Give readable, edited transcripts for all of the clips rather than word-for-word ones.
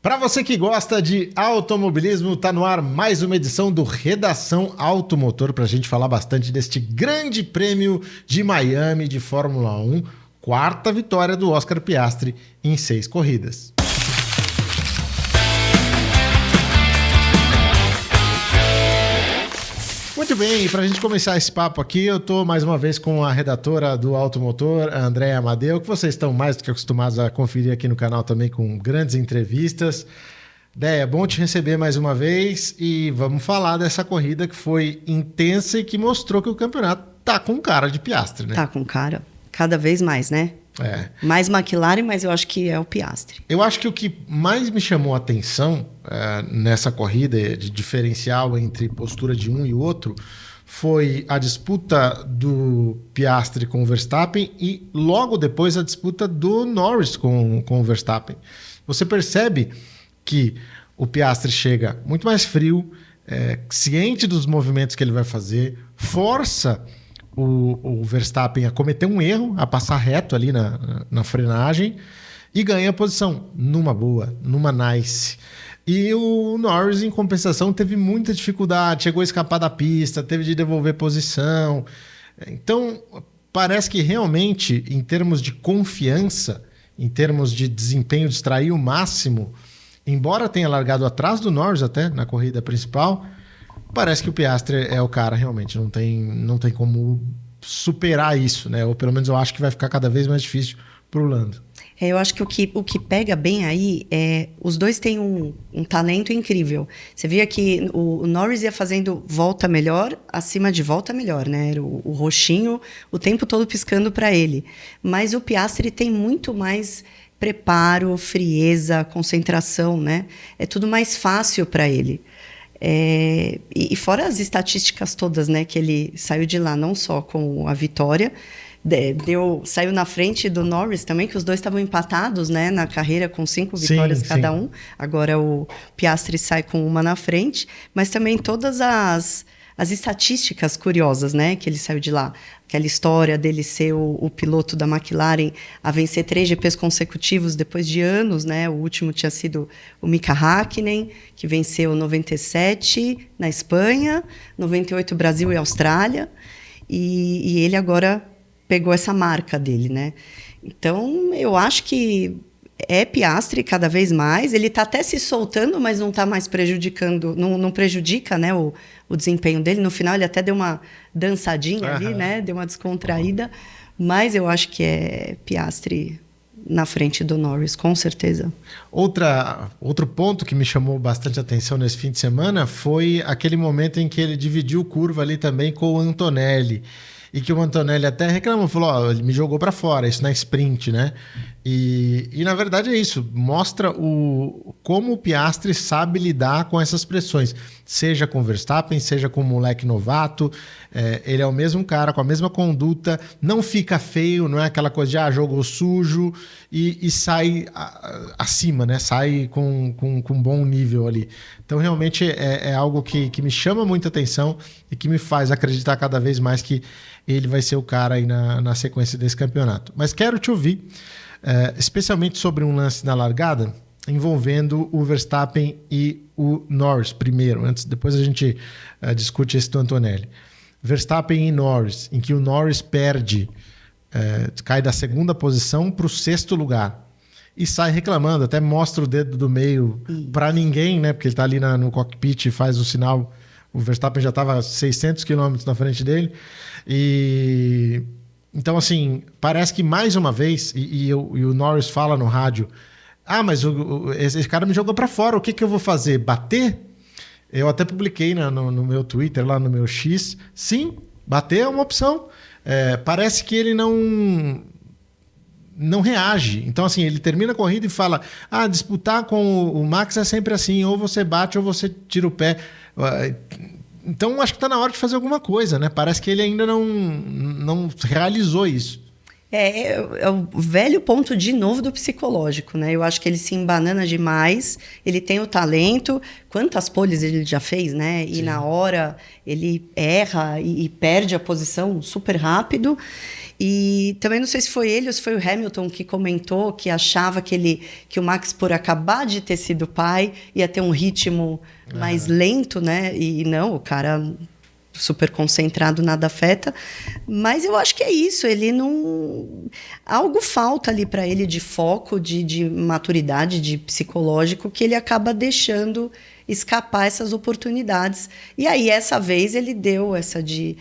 Para você que gosta de automobilismo, tá no ar mais uma edição do Redação Automotor para a gente falar bastante deste grande prêmio de Miami de Fórmula 1, quarta vitória do Oscar Piastri em 6 corridas. Muito bem, e para a gente começar esse papo aqui, eu estou mais uma vez com a redatora do Automotor, a Andréa Amadeu, que vocês estão mais do que acostumados a conferir aqui no canal também com grandes entrevistas. Déia, bom te receber mais uma vez e vamos falar dessa corrida que foi intensa e que mostrou que o campeonato tá com cara de Piastri, né? Tá com cara, cada vez mais, né? É. Mais McLaren, mas eu acho que é o Piastri. Eu acho que o que mais me chamou a atenção nessa corrida de diferencial entre postura de um e outro foi a disputa do Piastri com o Verstappen e logo depois a disputa do Norris com o Verstappen. Você percebe que o Piastri chega muito mais frio, ciente dos movimentos que ele vai fazer, força o Verstappen a cometer um erro, a passar reto ali na frenagem e ganha a posição numa boa, numa nice. E o Norris, em compensação, teve muita dificuldade, chegou a escapar da pista, teve de devolver posição. Então, parece que realmente, em termos de confiança, em termos de desempenho, de extrair o máximo, embora tenha largado atrás do Norris até na corrida principal, parece que o Piastri é o cara realmente, não tem como superar isso, né? Ou pelo menos eu acho que vai ficar cada vez mais difícil pro Lando. Eu acho que o que pega bem aí é... Os dois têm um talento incrível. Você via que o Norris ia fazendo volta melhor, acima de volta melhor, né? Era o roxinho o tempo todo piscando para ele. Mas o Piastri tem muito mais preparo, frieza, concentração, né? É tudo mais fácil para ele. E fora as estatísticas todas, né, que ele saiu de lá não só com a vitória, saiu na frente do Norris também, que os dois estavam empatados, né, na carreira com 5 vitórias cada um. Agora o Piastri sai com uma na frente, mas também todas as estatísticas curiosas, né, que ele saiu de lá. Aquela história dele ser o piloto da McLaren a vencer 3 GPs consecutivos depois de anos, né? O último tinha sido o Mika Häkkinen, que venceu 97 na Espanha, 98 Brasil e Austrália, e ele agora pegou essa marca dele, né? Então, eu acho que é Piastri cada vez mais. Ele está até se soltando, mas não está mais prejudicando, não prejudica, né, o desempenho dele. No final, ele até deu uma dançadinha ali, né? Deu uma descontraída. Mas eu acho que é Piastri na frente do Norris, com certeza. Outro ponto que me chamou bastante atenção nesse fim de semana foi aquele momento em que ele dividiu curva ali também com o Antonelli. E que o Antonelli até reclamou, falou, ele me jogou para fora, isso na sprint, né? E na verdade é isso, mostra como o Piastri sabe lidar com essas pressões, seja com o Verstappen, seja com o moleque novato, ele é o mesmo cara, com a mesma conduta, não fica feio, não é aquela coisa de jogo sujo e sai acima, né? Sai com um bom nível ali. Então realmente é algo que me chama muita atenção e que me faz acreditar cada vez mais que ele vai ser o cara aí na sequência desse campeonato. Mas quero te ouvir, especialmente sobre um lance na largada envolvendo o Verstappen e o Norris primeiro, depois a gente discute esse do Antonelli. Verstappen e Norris, em que o Norris perde, cai da 2ª posição para o 6º lugar e sai reclamando, até mostra o dedo do meio para ninguém, né? Porque ele está ali no cockpit e faz o sinal. O Verstappen já estava 600 km na frente dele. E então, assim, parece que mais uma vez, e o Norris fala no rádio, mas esse cara me jogou para fora, o que eu vou fazer? Bater? Eu até publiquei no meu Twitter, lá no meu X. Sim, bater é uma opção. Parece que ele não reage. Então, assim, ele termina a corrida e fala, disputar com o Max é sempre assim, ou você bate ou você tira o pé. Então, acho que está na hora de fazer alguma coisa, né? Parece que ele ainda não realizou isso. É o velho ponto de novo do psicológico, né? Eu acho que ele se embanana demais, ele tem o talento, quantas poles ele já fez, né? E na hora ele erra e perde a posição super rápido. E também não sei se foi ele ou se foi o Hamilton que comentou que achava que o Max, por acabar de ter sido pai, ia ter um ritmo mais lento, né? E não, o cara super concentrado, nada afeta. Mas eu acho que é isso, ele não... Algo falta ali para ele de foco, de maturidade, de psicológico, que ele acaba deixando escapar essas oportunidades. E aí, essa vez, ele deu essa de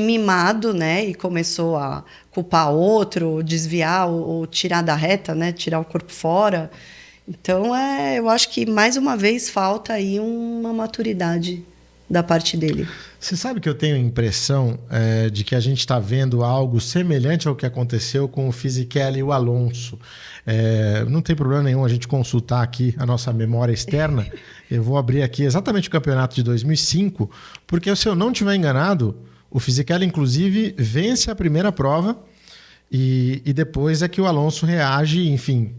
mimado, né? E começou a culpar outro, desviar ou tirar da reta, né? Tirar o corpo fora. Então, eu acho que, mais uma vez, falta aí uma maturidade da parte dele. Você sabe que eu tenho a impressão de que a gente está vendo algo semelhante ao que aconteceu com o Fisichella e o Alonso. Não tem problema nenhum a gente consultar aqui a nossa memória externa. Eu vou abrir aqui exatamente o campeonato de 2005, porque se eu não estiver enganado, o Fisichella, inclusive, vence a primeira prova e depois é que o Alonso reage, enfim,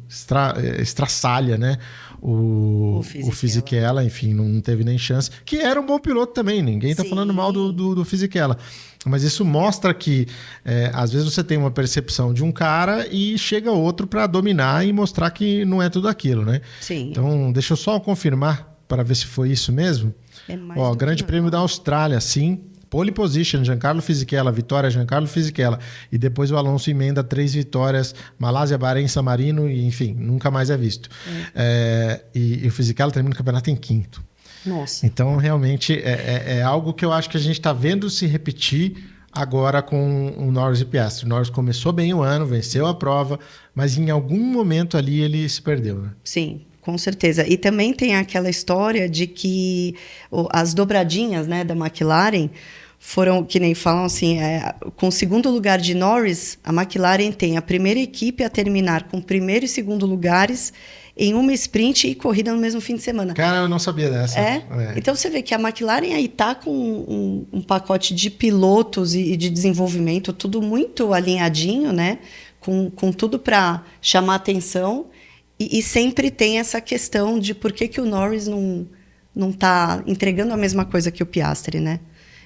estraçalha, né? O Fisichella, enfim, não teve nem chance. Que era um bom piloto também, ninguém está falando mal do Fisichella. Mas isso mostra que, às vezes, você tem uma percepção de um cara e chega outro para dominar e mostrar que não é tudo aquilo, né? Sim. Então, deixa eu só confirmar para ver se foi isso mesmo. Grande Prêmio da Austrália, sim. Pole position, Giancarlo Fisichella, vitória Giancarlo Fisichella. E depois o Alonso emenda 3 vitórias, Malásia, Bahrein, San Marino, e enfim, nunca mais é visto. E o Fisichella termina o campeonato em 5º. Nossa. Então, realmente, é algo que eu acho que a gente está vendo se repetir agora com o Norris e Piastri. O Norris começou bem o ano, venceu a prova, mas em algum momento ali ele se perdeu, né? Sim. Com certeza. E também tem aquela história de que as dobradinhas, né, da McLaren foram, que nem falam assim, com o segundo lugar de Norris, a McLaren tem a primeira equipe a terminar com primeiro e segundo lugares em uma sprint e corrida no mesmo fim de semana. Cara, eu não sabia dessa. Então você vê que a McLaren aí tá com um pacote de pilotos e de desenvolvimento, tudo muito alinhadinho, né? Com tudo para chamar atenção. E sempre tem essa questão de por que o Norris não está entregando a mesma coisa que o Piastri, né?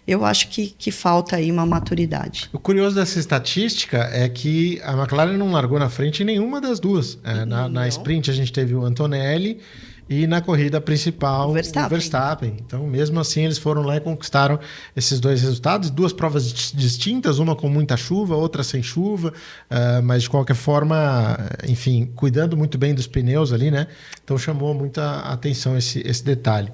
Eu acho que falta aí uma maturidade. O curioso dessa estatística é que a McLaren não largou na frente em nenhuma das duas. Na sprint a gente teve o Antonelli e na corrida principal o Verstappen. Então, mesmo assim, eles foram lá e conquistaram esses 2 resultados. 2 provas distintas, uma com muita chuva, outra sem chuva. Mas, de qualquer forma, enfim, cuidando muito bem dos pneus ali, né? Então, chamou muita atenção esse detalhe.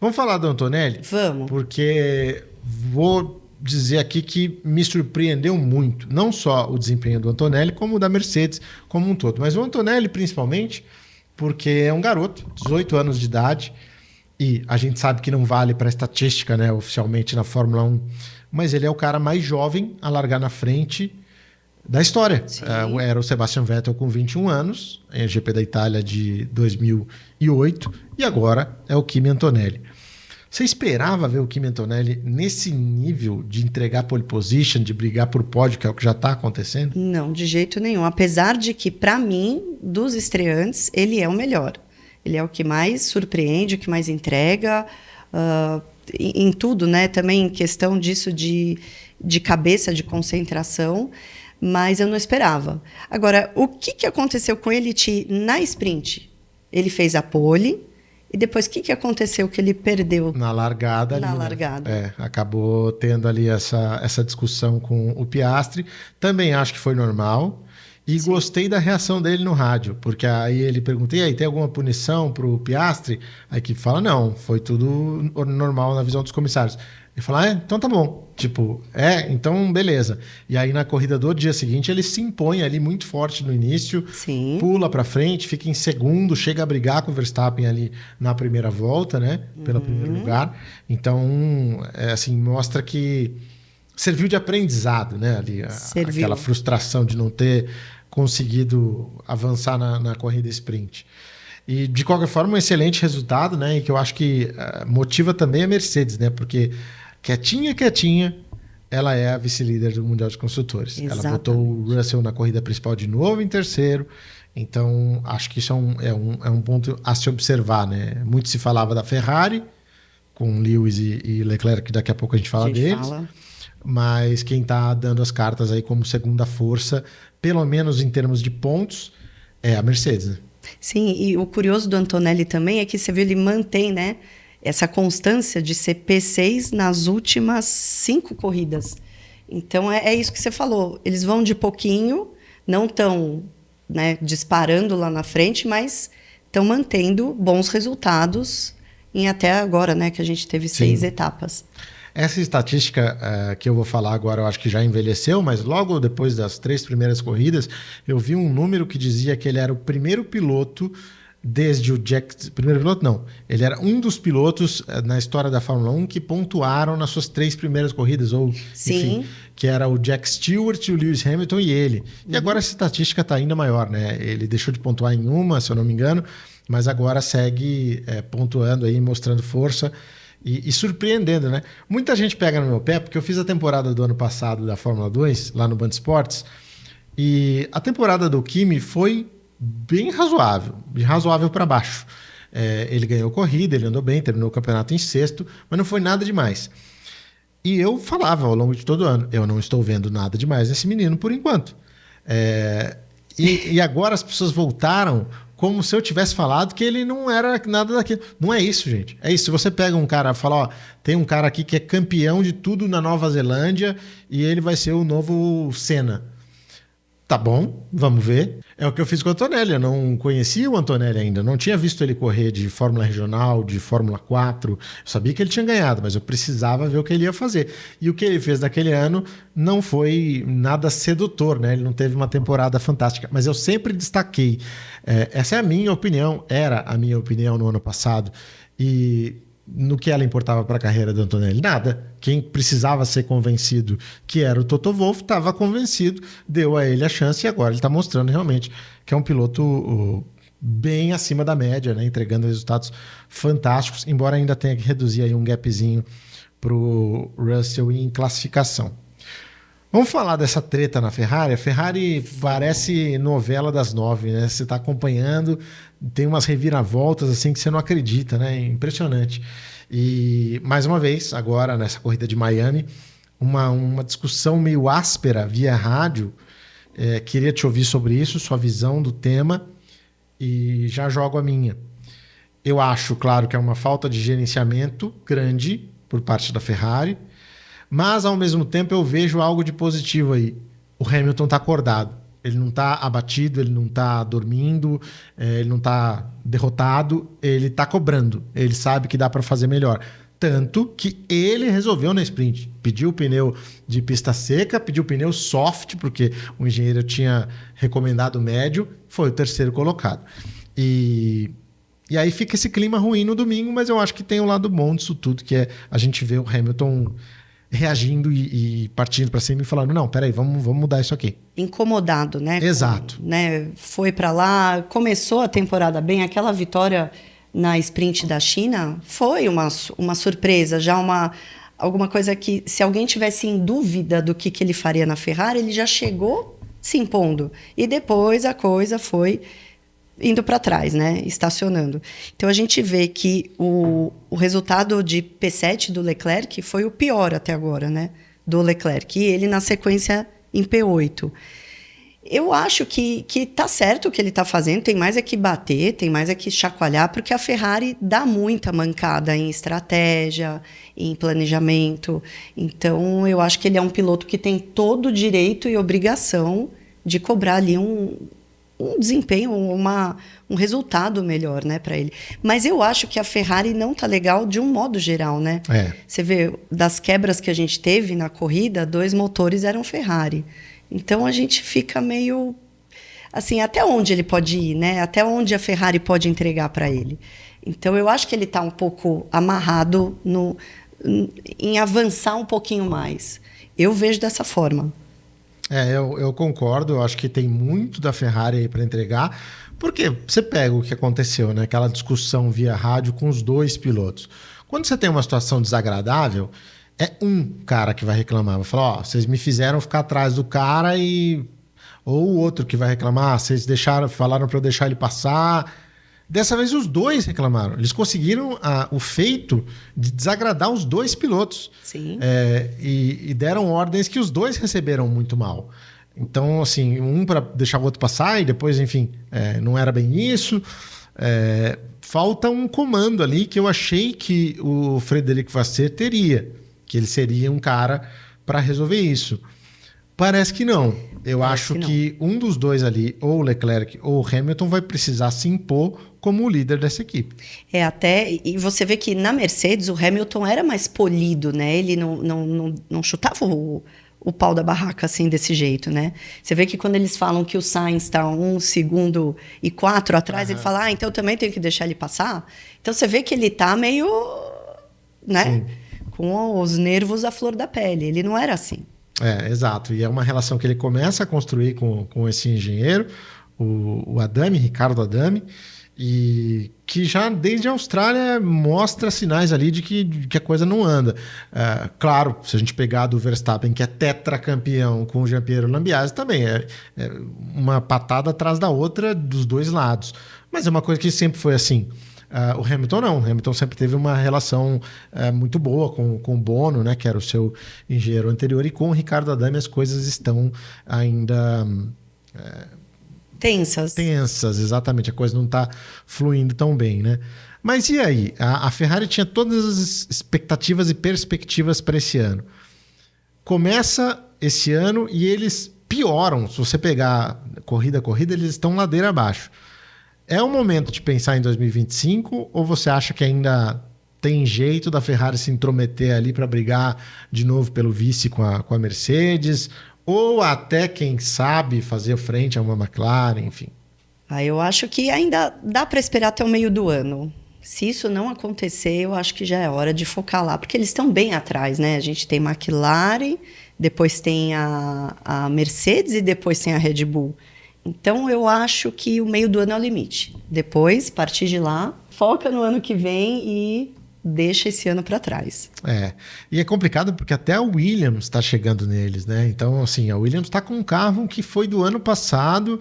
Vamos falar do Antonelli? Vamos. Porque vou dizer aqui que me surpreendeu muito. Não só o desempenho do Antonelli, como o da Mercedes como um todo. Mas o Antonelli, principalmente, porque é um garoto, 18 anos de idade, e a gente sabe que não vale para estatística, né, oficialmente na Fórmula 1, mas ele é o cara mais jovem a largar na frente da história. Era o Sebastian Vettel com 21 anos, em GP da Itália de 2008, e agora é o Kimi Antonelli. Você esperava ver o Kimi Antonelli nesse nível de entregar pole position, de brigar por pódio, que é o que já está acontecendo? Não, de jeito nenhum. Apesar de que, para mim, dos estreantes, ele é o melhor. Ele é o que mais surpreende, o que mais entrega, em tudo, né? Também em questão disso de cabeça, de concentração, mas eu não esperava. Agora, o que aconteceu com ele na sprint? Ele fez a pole. E depois, o que aconteceu que ele perdeu? Na largada. Na ali, largada. Né? Acabou tendo ali essa discussão com o Piastri. Também acho que foi normal. E gostei da reação dele no rádio. Porque aí ele perguntou, e aí, tem alguma punição para o Piastri? A equipe fala, não, foi tudo normal na visão dos comissários. Ele fala, então tá bom. Tipo, então beleza. E aí na corrida do dia seguinte ele se impõe ali muito forte no início, pula pra frente, fica em segundo, chega a brigar com o Verstappen ali na primeira volta, né? Pelo primeiro lugar. Então, assim, mostra que serviu de aprendizado, né? Ali, aquela frustração de não ter conseguido avançar na corrida sprint. E, de qualquer forma, um excelente resultado, né? E que eu acho que motiva também a Mercedes, né? Porque quietinha, ela é a vice-líder do Mundial de Construtores. Exatamente. Ela botou o Russell na corrida principal de novo em terceiro. Então, acho que isso é um ponto a se observar, né? Muito se falava da Ferrari, com Lewis e Leclerc, que daqui a pouco a gente fala deles. Mas quem está dando as cartas aí como segunda força, pelo menos em termos de pontos, é a Mercedes, né? Sim, e o curioso do Antonelli também é que você vê, ele mantém, né, essa constância de ser P6 nas últimas 5 corridas. Então, é isso que você falou. Eles vão de pouquinho, não estão, né, disparando lá na frente, mas estão mantendo bons resultados em até agora, né, que a gente teve 6 etapas. Essa estatística que eu vou falar agora, eu acho que já envelheceu, mas logo depois das 3 primeiras corridas, eu vi um número que dizia que ele era o primeiro piloto desde o Jack... Primeiro piloto, não. Ele era um dos pilotos na história da Fórmula 1 que pontuaram nas suas 3 primeiras corridas, ou Sim. enfim, que era o Jack Stewart, o Lewis Hamilton e ele. E agora essa estatística está ainda maior, né? Ele deixou de pontuar em uma, se eu não me engano, mas agora segue pontuando aí, mostrando força. E surpreendendo, né? Muita gente pega no meu pé, porque eu fiz a temporada do ano passado da Fórmula 2, lá no Band Esportes, e a temporada do Kimi foi bem razoável, de razoável para baixo. Ele ganhou corrida, ele andou bem, terminou o campeonato em sexto, mas não foi nada demais. E eu falava ao longo de todo o ano, eu não estou vendo nada demais nesse menino por enquanto. E agora as pessoas voltaram como se eu tivesse falado que ele não era nada daquilo. Não é isso, gente. É isso. Se você pega um cara e fala, ó, tem um cara aqui que é campeão de tudo na Nova Zelândia e ele vai ser o novo Senna. Tá bom, vamos ver. É o que eu fiz com o Antonelli. Eu não conhecia o Antonelli ainda. Não tinha visto ele correr de Fórmula Regional, de Fórmula 4. Eu sabia que ele tinha ganhado, mas eu precisava ver o que ele ia fazer. E o que ele fez naquele ano não foi nada sedutor, né? Ele não teve uma temporada fantástica. Mas eu sempre destaquei. Essa é a minha opinião. Era a minha opinião no ano passado. E no que ela importava para a carreira do Antonelli? Nada. Quem precisava ser convencido que era o Toto Wolff estava convencido, deu a ele a chance e agora ele está mostrando realmente que é um piloto bem acima da média, né? Entregando resultados fantásticos, embora ainda tenha que reduzir aí um gapzinho para o Russell em classificação. Vamos falar dessa treta na Ferrari. A Ferrari parece novela das 9, né? Você está acompanhando, tem umas reviravoltas assim que você não acredita, né? Impressionante. E, mais uma vez, agora nessa corrida de Miami, uma discussão meio áspera via rádio. Queria te ouvir sobre isso, sua visão do tema, e já jogo a minha. Eu acho, claro, que é uma falta de gerenciamento grande por parte da Ferrari, mas, ao mesmo tempo, eu vejo algo de positivo aí. O Hamilton está acordado. Ele não está abatido, ele não está dormindo, ele não está derrotado, ele está cobrando. Ele sabe que dá para fazer melhor. Tanto que ele resolveu na sprint. Pediu o pneu de pista seca, pediu o pneu soft, porque o engenheiro tinha recomendado médio, foi o terceiro colocado. E aí fica esse clima ruim no domingo, mas eu acho que tem um lado bom disso tudo, que é a gente ver o Hamilton reagindo e partindo para cima e falando, não, peraí, vamos mudar isso aqui. Incomodado, né? Exato. Né? Foi para lá, começou a temporada bem, aquela vitória na sprint da China foi uma surpresa, já alguma coisa que, se alguém tivesse em dúvida do que ele faria na Ferrari, ele já chegou se impondo. E depois a coisa foi indo para trás, né? Estacionando. Então a gente vê que o resultado de P7 do Leclerc foi o pior até agora, né? Do Leclerc. E ele na sequência em P8. Eu acho que tá certo o que ele tá fazendo, tem mais é que bater, tem mais é que chacoalhar, porque a Ferrari dá muita mancada em estratégia, em planejamento. Então eu acho que ele é um piloto que tem todo o direito e obrigação de cobrar ali um desempenho, um resultado melhor, né, para ele. Mas eu acho que a Ferrari não tá legal de um modo geral, né? Você vê, das quebras que a gente teve na corrida, 2 motores eram Ferrari. Então a gente fica meio assim, até onde ele pode ir, né? Até onde a Ferrari pode entregar para ele. Então eu acho que ele tá um pouco amarrado em avançar um pouquinho mais. Eu vejo dessa forma. Eu concordo, eu acho que tem muito da Ferrari aí para entregar, porque você pega o que aconteceu, né? Aquela discussão via rádio com os 2 pilotos. Quando você tem uma situação desagradável, é um cara que vai reclamar. Vai falar, ó, vocês me fizeram ficar atrás do cara e... Ou o outro que vai reclamar, vocês falaram para eu deixar ele passar. Dessa vez os dois reclamaram. Eles conseguiram o feito de desagradar os dois pilotos. Sim. E deram ordens que os dois receberam muito mal. Então, assim, um para deixar o outro passar e depois, enfim, não era bem isso. Falta um comando ali que eu achei que o Frederic Vasseur teria. Que ele seria um cara para resolver isso. Parece que não. Eu acho que um dos dois ali, ou o Leclerc ou o Hamilton, vai precisar se impor como o líder dessa equipe. E você vê que na Mercedes o Hamilton era mais polido, né? Ele não chutava o pau da barraca assim, desse jeito, né? Você vê que quando eles falam que o Sainz está 1 segundo e 4 atrás, ele fala, então eu também tenho que deixar ele passar. Então você vê que ele tá meio, né? Sim. Com os nervos à flor da pele. Ele não era assim. Exato. E é uma relação que ele começa a construir com esse engenheiro, o Adame, Ricardo Adame, e que já desde a Austrália mostra sinais ali de que a coisa não anda. Claro, se a gente pegar do Verstappen, que é tetracampeão, com o Jean-Pierre Lambiase, também é uma patada atrás da outra dos dois lados. Mas é uma coisa que sempre foi assim. O Hamilton não. O Hamilton sempre teve uma relação muito boa com o Bono, né, que era o seu engenheiro anterior, e com o Ricardo Adame as coisas estão ainda... Tensas, exatamente. A coisa não está fluindo tão bem, né? Mas e aí? A Ferrari tinha todas as expectativas e perspectivas para esse ano. Começa esse ano e eles pioram. Se você pegar corrida a corrida, eles estão ladeira abaixo. É o momento de pensar em 2025 ou você acha que ainda tem jeito da Ferrari se intrometer ali para brigar de novo pelo vice com a Mercedes? Ou até, quem sabe, fazer frente a uma McLaren, enfim? Eu acho que ainda dá para esperar até o meio do ano. Se isso não acontecer, eu acho que já é hora de focar lá, porque eles estão bem atrás, né? A gente tem McLaren, depois tem a Mercedes e depois tem a Red Bull. Então, eu acho que o meio do ano é o limite. Depois, a partir de lá, foca no ano que vem e deixa esse ano para trás. E é complicado porque até a Williams está chegando neles, né? Então, assim, a Williams está com um carro que foi do ano passado,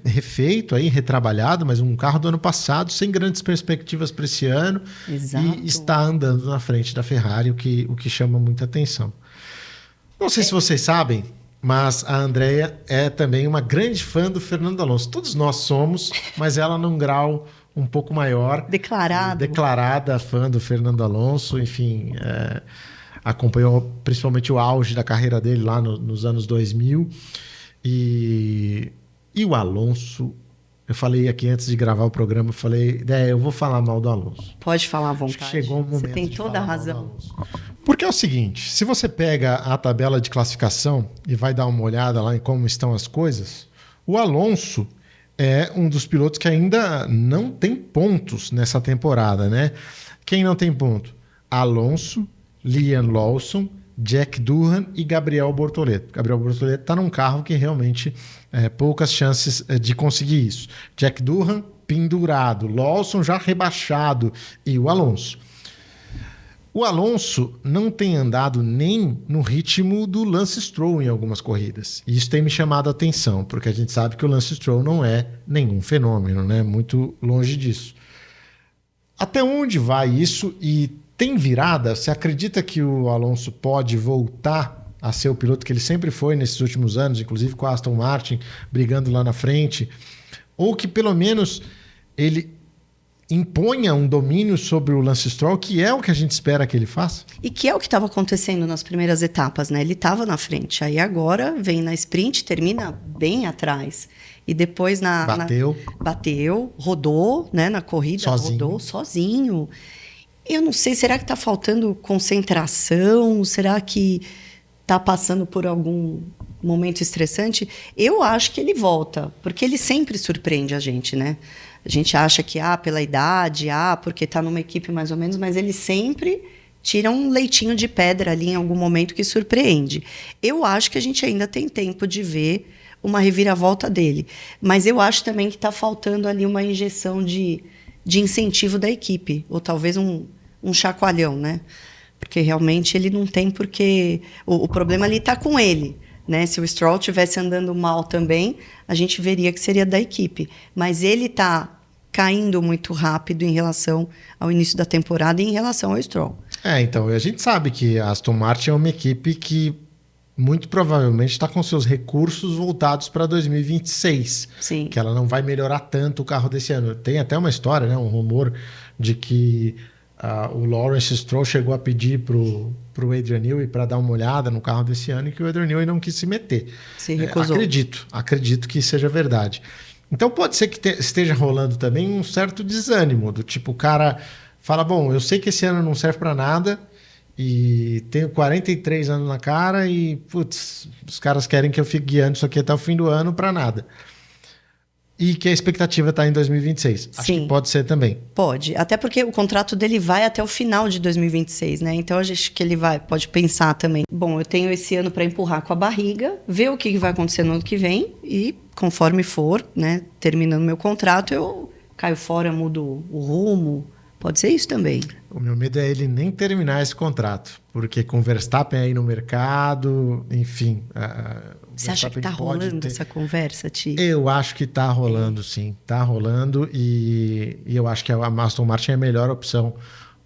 refeito, aí, retrabalhado, mas um carro do ano passado, sem grandes perspectivas para esse ano. Exato. E está andando na frente da Ferrari, o que chama muita atenção. Não sei se vocês sabem, mas a Andrea é também uma grande fã do Fernando Alonso. Todos nós somos, mas ela num grau um pouco maior. Declarada fã do Fernando Alonso. Enfim, acompanhou principalmente o auge da carreira dele lá nos anos 2000. E o Alonso... Eu falei aqui antes de gravar o programa, eu vou falar mal do Alonso. Pode falar à vontade. Chegou o momento. Você tem toda a razão. Porque é o seguinte, se você pega a tabela de classificação e vai dar uma olhada lá em como estão as coisas, o Alonso é um dos pilotos que ainda não tem pontos nessa temporada, né? Quem não tem ponto? Alonso, Liam Lawson, Jack Doohan e Gabriel Bortoleto. Gabriel Bortoleto está num carro que realmente poucas chances de conseguir isso. Jack Doohan pendurado, Lawson já rebaixado e o Alonso. O Alonso não tem andado nem no ritmo do Lance Stroll em algumas corridas. E isso tem me chamado a atenção, porque a gente sabe que o Lance Stroll não é nenhum fenômeno, né? Muito longe disso. Até onde vai isso? E tem virada? Você acredita que o Alonso pode voltar a ser o piloto que ele sempre foi nesses últimos anos, inclusive com a Aston Martin brigando lá na frente? Ou que pelo menos ele imponha um domínio sobre o Lance Stroll, que é o que a gente espera que ele faça? E que é o que estava acontecendo nas primeiras etapas, né? Ele estava na frente, aí agora vem na sprint, termina bem atrás. E depois bateu, rodou, né? Na corrida, rodou sozinho. Eu não sei, será que está faltando concentração? Será que está passando por algum momento estressante? Eu acho que ele volta, porque ele sempre surpreende a gente, né? A gente acha que, pela idade, porque está numa equipe mais ou menos, mas ele sempre tira um leitinho de pedra ali em algum momento que surpreende. Eu acho que a gente ainda tem tempo de ver uma reviravolta dele, mas eu acho também que está faltando ali uma injeção de incentivo da equipe, ou talvez um chacoalhão, né? porque realmente ele não tem porque... O problema ali está com ele, né? Se o Stroll estivesse andando mal também, a gente veria que seria da equipe. Mas ele está caindo muito rápido em relação ao início da temporada e em relação ao Stroll. Então, a gente sabe que a Aston Martin é uma equipe que muito provavelmente está com seus recursos voltados para 2026. Sim. Que ela não vai melhorar tanto o carro desse ano. Tem até uma história, né, um rumor de que o Lawrence Stroll chegou a pedir para o Adrian Newey para dar uma olhada no carro desse ano e que o Adrian Newey não quis se meter. Se recusou. Acredito que seja verdade. Então pode ser que esteja rolando também um certo desânimo, do tipo, o cara fala, bom, eu sei que esse ano não serve para nada e tenho 43 anos na cara e, putz, os caras querem que eu fique guiando isso aqui até o fim do ano para nada. E que a expectativa está em 2026. Acho que pode ser também. Pode, até porque o contrato dele vai até o final de 2026, né? Então a gente que ele pode pensar também, bom, eu tenho esse ano para empurrar com a barriga, ver o que vai acontecer no ano que vem e conforme for, né, terminando meu contrato, eu caio fora, mudo o rumo. Pode ser isso também. O meu medo é ele nem terminar esse contrato, porque com o Verstappen aí no mercado, enfim... Você acha que está rolando essa conversa, Ti? Eu acho que está rolando, sim. Está rolando e eu acho que a Aston Martin é a melhor opção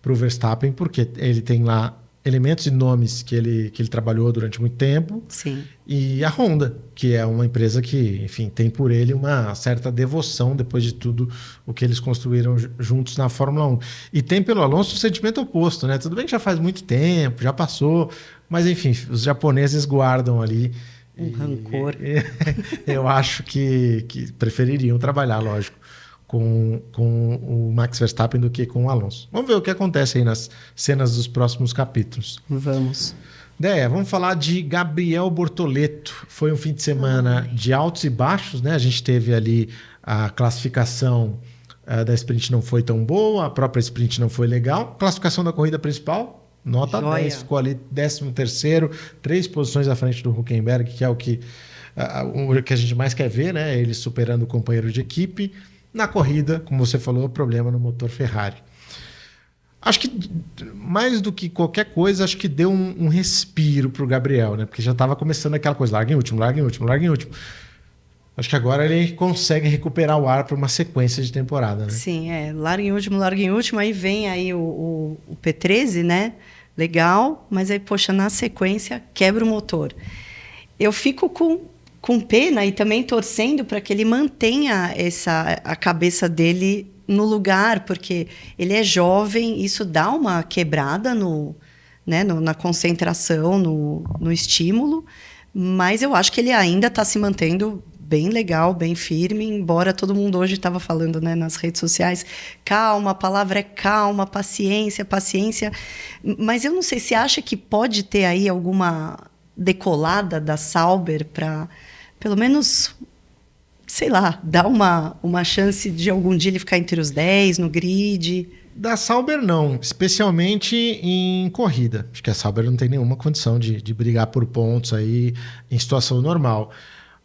para o Verstappen, porque ele tem lá elementos e nomes que ele trabalhou durante muito tempo. Sim. E a Honda, que é uma empresa que, enfim, tem por ele uma certa devoção depois de tudo o que eles construíram juntos na Fórmula 1. E tem pelo Alonso o sentimento oposto, né? Tudo bem que já faz muito tempo, já passou, mas enfim, os japoneses guardam ali rancor. Eu acho que prefeririam trabalhar, lógico, com o Max Verstappen do que com o Alonso. Vamos ver o que acontece aí nas cenas dos próximos capítulos. Vamos. Déia, vamos falar de Gabriel Bortoleto. Foi um fim de semana de altos e baixos, né? A gente teve ali a classificação da sprint não foi tão boa, a própria sprint não foi legal. Classificação da corrida principal, nota Joia. 10, ficou ali 13º, 3 posições à frente do Hülkenberg, que é o que a gente mais quer ver, né? Ele superando o companheiro de equipe. Na corrida, como você falou, problema no motor Ferrari. Acho que, mais do que qualquer coisa, acho que deu um respiro para o Gabriel, né? Porque já estava começando aquela coisa, larga em último, larga em último, larga em último. Acho que agora ele consegue recuperar o ar para uma sequência de temporada, né? Sim, larga em último, aí vem aí o P13, né? Legal, mas aí, poxa, na sequência, quebra o motor. Eu fico com pena e também torcendo para que ele mantenha a cabeça dele no lugar, porque ele é jovem, isso dá uma quebrada na concentração, no estímulo, mas eu acho que ele ainda está se mantendo bem legal, bem firme, embora todo mundo hoje estava falando, né, nas redes sociais, calma, a palavra é calma, paciência, mas eu não sei, se acha que pode ter aí alguma decolada da Sauber para, pelo menos, sei lá, dar uma chance de algum dia ele ficar entre os 10 no grid? Da Sauber não, especialmente em corrida. Acho que a Sauber não tem nenhuma condição de brigar por pontos aí em situação normal.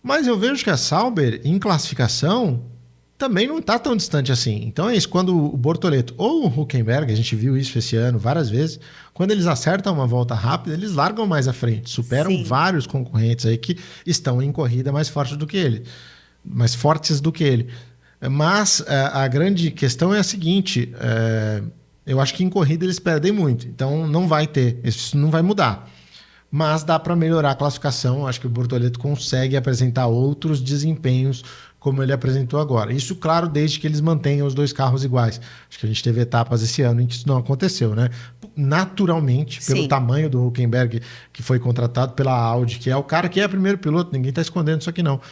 Mas eu vejo que a Sauber, em classificação, também não está tão distante assim. Então é isso, quando o Bortoleto ou o Hülkenberg, a gente viu isso esse ano várias vezes, quando eles acertam uma volta rápida, eles largam mais à frente, superam Sim. vários concorrentes aí que estão em corrida mais fortes do que ele. Mas a grande questão é a seguinte, eu acho que em corrida eles perdem muito, então não vai ter, isso não vai mudar. Mas dá para melhorar a classificação. Acho que o Bortoleto consegue apresentar outros desempenhos como ele apresentou agora. Isso, claro, desde que eles mantenham os dois carros iguais. Acho que a gente teve etapas esse ano em que isso não aconteceu, né? Naturalmente, pelo Sim. tamanho do Hülkenberg, que foi contratado pela Audi, que é o cara que é primeiro piloto, ninguém está escondendo isso aqui não.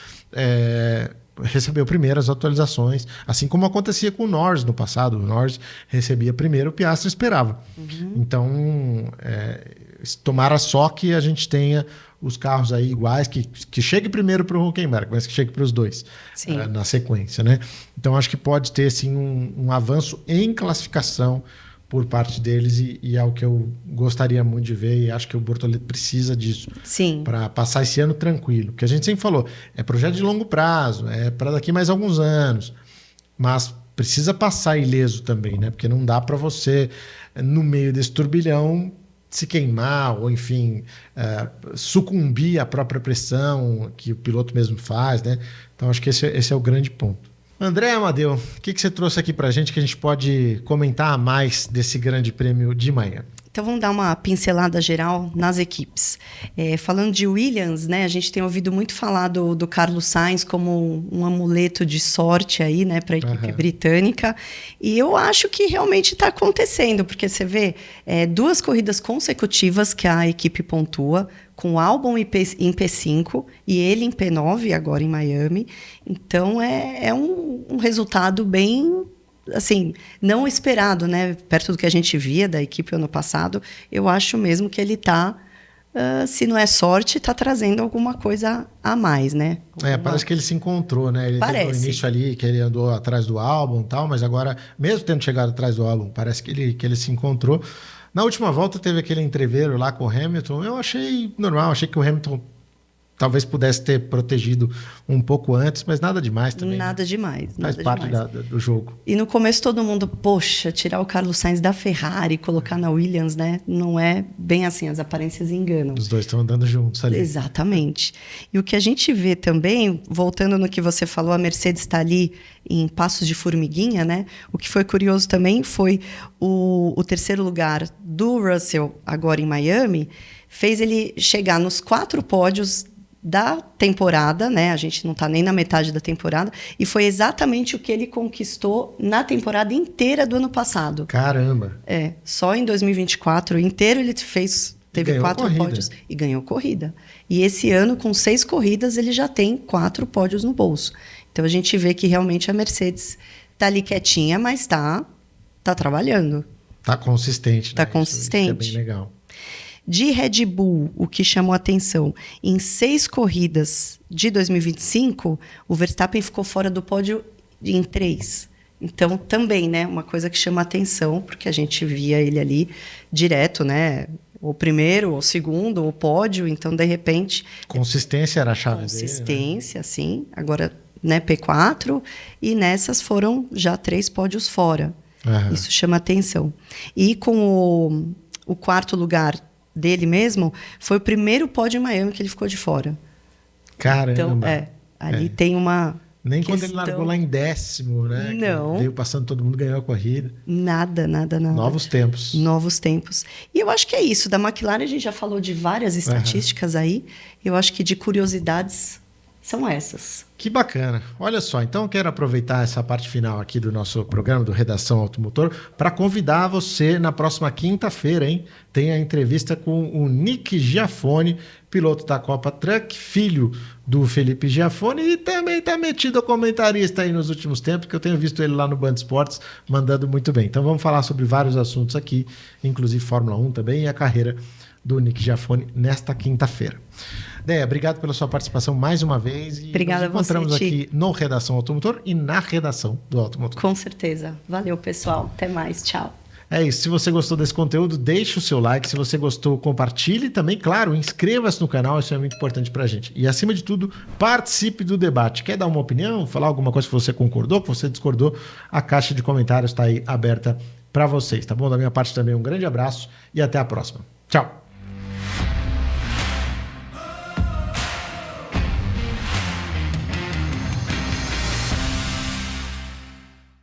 Recebeu primeiras atualizações, assim como acontecia com o Norris no passado. O Norris recebia primeiro, o Piastri esperava. Uhum. Então, tomara só que a gente tenha os carros aí iguais, que chegue primeiro para o Hülkenberg, mas que chegue para os dois na sequência, né? Então, acho que pode ter, sim, um avanço em classificação por parte deles e é o que eu gostaria muito de ver e acho que o Bortoleto precisa disso para passar esse ano tranquilo. Porque a gente sempre falou, é projeto de longo prazo, é para daqui mais alguns anos, mas precisa passar ileso também, né? Porque não dá para você, no meio desse turbilhão, se queimar ou, enfim, sucumbir à própria pressão que o piloto mesmo faz, né? Então, acho que esse é o grande ponto. André Amadeu, o que você trouxe aqui para a gente que a gente pode comentar mais desse grande prêmio de Miami? Então, vamos dar uma pincelada geral nas equipes. Falando de Williams, né, a gente tem ouvido muito falar do Carlos Sainz como um amuleto de sorte aí, né, para a equipe britânica. E eu acho que realmente está acontecendo, porque você vê 2 corridas consecutivas que a equipe pontua, com o Albon em P5 e ele em P9, agora em Miami. Então, é um resultado bem... assim, não esperado, né? Perto do que a gente via da equipe ano passado, eu acho mesmo que ele está, se não é sorte, está trazendo alguma coisa a mais, né? Parece que ele se encontrou, né? Ele teve no início ali que ele andou atrás do álbum e tal, mas agora, mesmo tendo chegado atrás do álbum, parece que ele se encontrou. Na última volta teve aquele entreveiro lá com o Hamilton, eu achei normal, achei que o Hamilton talvez pudesse ter protegido um pouco antes, mas nada demais também. Nada demais. Faz parte do jogo. E no começo todo mundo, poxa, tirar o Carlos Sainz da Ferrari e colocar na Williams, né? Não é bem assim, as aparências enganam. Os dois estão andando juntos ali. Exatamente. E o que a gente vê também, voltando no que você falou, a Mercedes está ali em passos de formiguinha, né? O que foi curioso também foi o terceiro lugar do Russell agora em Miami, fez ele chegar nos 4 pódios da temporada, né? A gente não está nem na metade da temporada, e foi exatamente o que ele conquistou na temporada inteira do ano passado. Caramba! Só em 2024 inteiro ele teve 4 pódios e ganhou corrida. E esse ano, com 6 corridas, ele já tem 4 pódios no bolso. Então a gente vê que realmente a Mercedes está ali quietinha, mas está trabalhando. Está consistente. Está consistente. Isso é bem legal. De Red Bull, o que chamou a atenção, em 6 corridas de 2025, o Verstappen ficou fora do pódio em 3. Então, também, né, uma coisa que chama a atenção, porque a gente via ele ali direto, né, o primeiro, o segundo, o pódio, então, de repente... Consistência era a chave dele, Consistência, sim. Agora, né, P4, e nessas foram já 3 pódios fora. Isso chama a atenção. E com o 4º lugar dele mesmo, foi o primeiro pódio em Miami que ele ficou de fora. Caramba! Então, ali tem uma Nem questão... quando ele largou lá em 10º, né? Não. Veio passando, todo mundo ganhou a corrida. Nada. Novos tempos. Novos tempos. E eu acho que é isso. Da McLaren, a gente já falou de várias estatísticas aí. Eu acho que de curiosidades são essas. Que bacana. Olha só, então eu quero aproveitar essa parte final aqui do nosso programa do Redação Automotor para convidar você na próxima quinta-feira, hein? Tem a entrevista com o Nick Giafone, piloto da Copa Truck, filho do Felipe Giafone, e também está metido a comentarista aí nos últimos tempos, que eu tenho visto ele lá no Band Esportes mandando muito bem. Então vamos falar sobre vários assuntos aqui, inclusive Fórmula 1 também e a carreira do Nick Giafone nesta quinta-feira. Déia, obrigado pela sua participação mais uma vez. E obrigada nos encontramos a você, aqui no Redação Automotor e na redação do Automotor. Com certeza. Valeu, pessoal. Até mais. Tchau. É isso. Se você gostou desse conteúdo, deixe o seu like. Se você gostou, compartilhe. Também, claro, inscreva-se no canal. Isso é muito importante pra gente. E, acima de tudo, participe do debate. Quer dar uma opinião? Falar alguma coisa que você concordou, que você discordou? A caixa de comentários está aí aberta para vocês, tá bom? Da minha parte também, um grande abraço e até a próxima. Tchau!